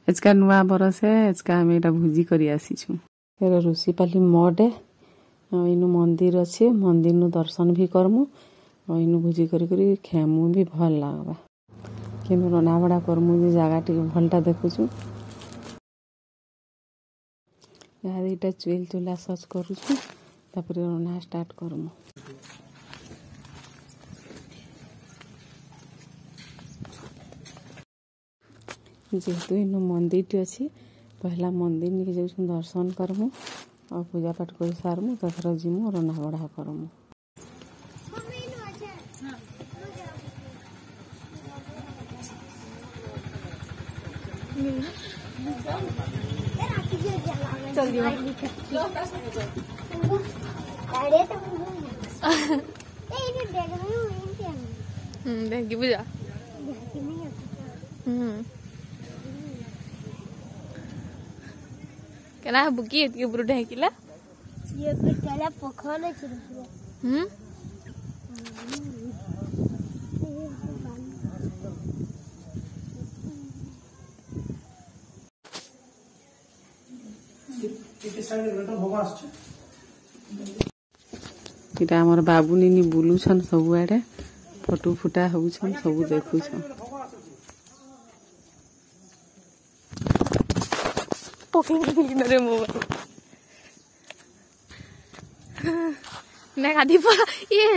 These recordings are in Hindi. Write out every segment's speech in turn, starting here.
एचका नुआ बरस है एचका आम एटा भुजी करी आसीछु फेर ऋषिपाली मडे इनु मंदिर अच्छे मंदिर नु दर्शन भी करमु इनु भुजी करी करी खेमु भी भल लागबा केनु रना बड़ा करमु जे जागा टी भलटा देखुछु यार इटा चुल चुला सच करूछु तापर रना स्टार्ट करमु जेहेतु इन मंदिर टी अच्छी पहला मंदिर निके जाऊँ दर्शन करमु और पूजा पाठ कर सारमु तथर जीमु रना बड़ा करमु देखी बुझा केना बुकी एतके बुरु ढेकिला ये बेटाला पोखर छ इटा हमर बाबू निनी बुलुछन सब आडे फोटो फुटा होउछन सब देखुछन पकड़ी मेरे मोबाइल मैं आधी पा ये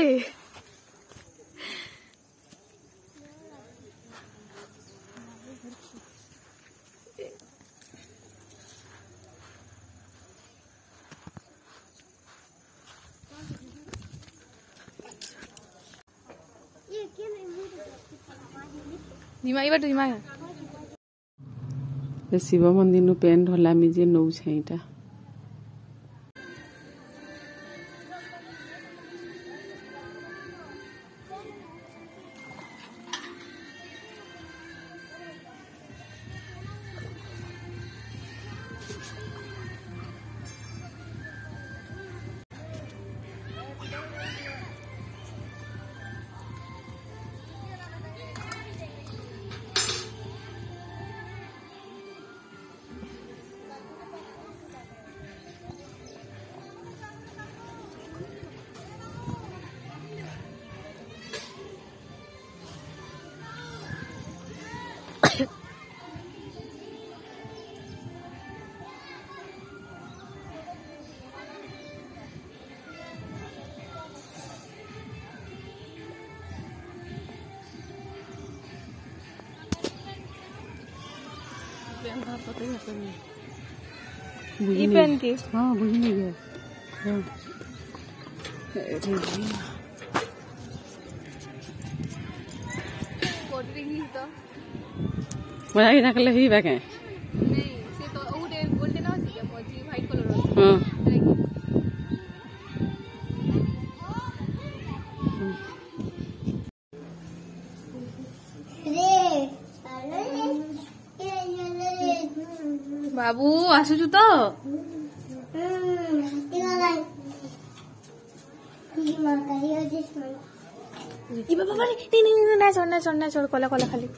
दिमागी बाटो दिमाग शिव मंदिर नु पेन ढला मिजे नौ छैटा ई पेन की हाँ बुझ गया बड़ा ही नकल ही बैग है नहीं से तो उडे गोल्डन ना जी मोजी व्हाइट कलर हां बाबू आसुछु तो ई बाबा नहीं ना छोड़ कोला कोला खाली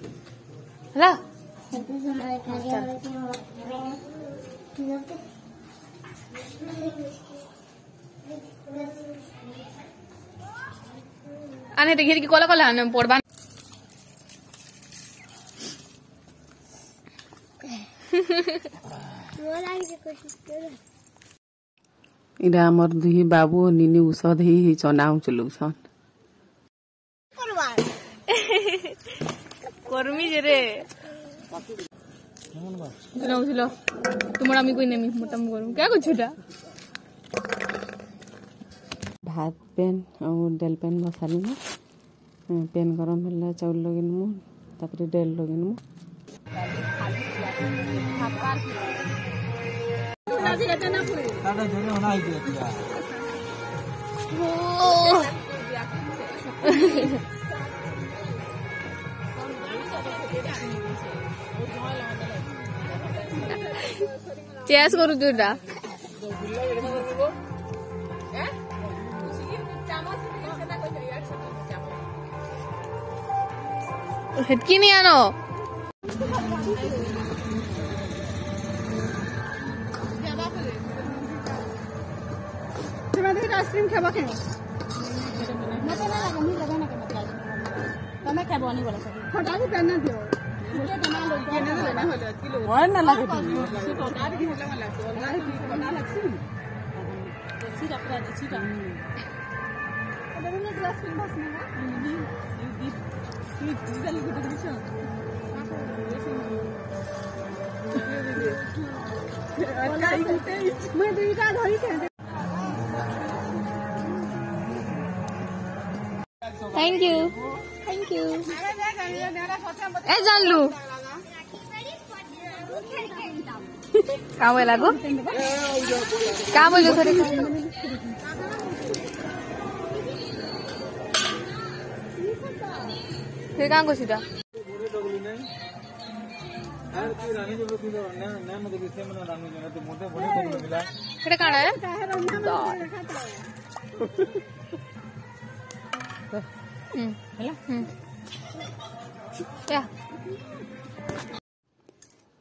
हला आने ते घेर की कोला कोला हम पड़बा इरा हमर दुही बाबू और निनी औषध ही चनाउ चलौसन कर्मी जे रे चलो तुम्हारा मी कोई नहीं मोटम करूं क्या कुछ छुटा भात पेन और डेल पेन बसाली में पेन गरम होला चाउल लगिन मु तापर डेल लगिन मु चेस करू जोडा हेतकी नहीं आनो आइसक्रीम खावा के मत ना लगा नहीं लगा ना के मतलब तमे खाबो नहीं बोला सब छोटा भी पहना दियो मुझे बना लो केने लेना होला किलो और ना लगे तो छोटा भी होला वाला सोला भी बना लगसी सीधा पूरा सीधा अगर उन्हें ग्लास में बस में ना ये जल्दी गुड दिशा मैं दुईटा धरी छे थैंक यू ए जानलू का बोला गो का बोलो थोड़े फिर कहाँ को सीधा कहाँ है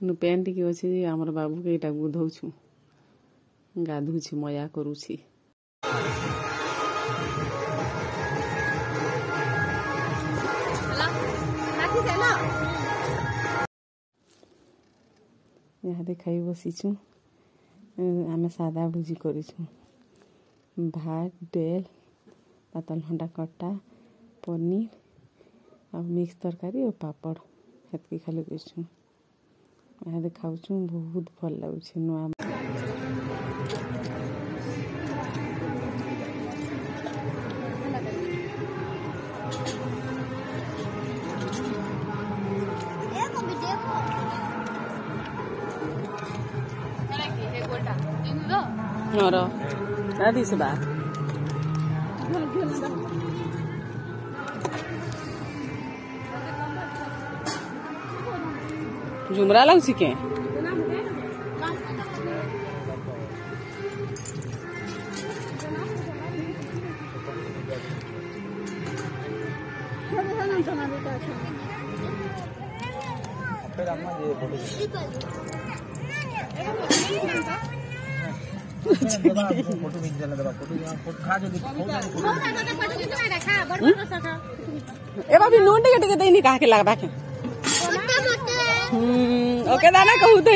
पैंट की अच्छे आमर बाबू के यहाँ गुधौछु गाधुछि मजा करुछि यहाँ खाई बसीचु आम सादा भुजी करूँ भात डेल पातल हंडा कटा पनीर आ मिक्स तरकारी और पापड़ हेतकी खाली करछुँ यहाँ खाऊँ बहुत भल लगुच नुआ दादी से बात झुमरा लग सीखे ए बाबी नोट टिके देनी कहा के लगबा के ओके दाना कहू तो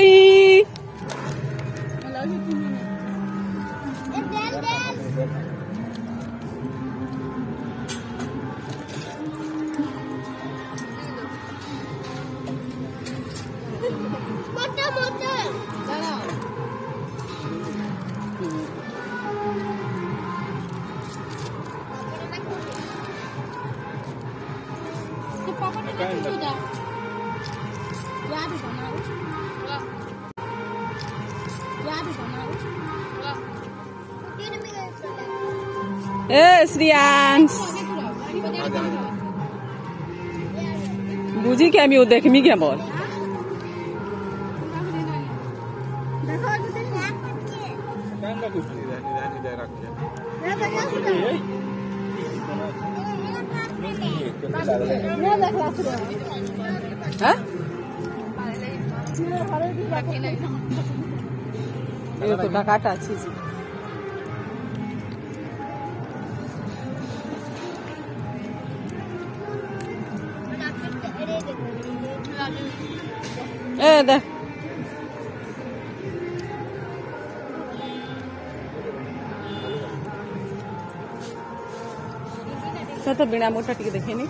ए श्रियांश बुझी क्या मी देखमी क्या बोल ये तो डकाटा अच्छी सी ए दे तो बिना मोटा टिके देखे नहीं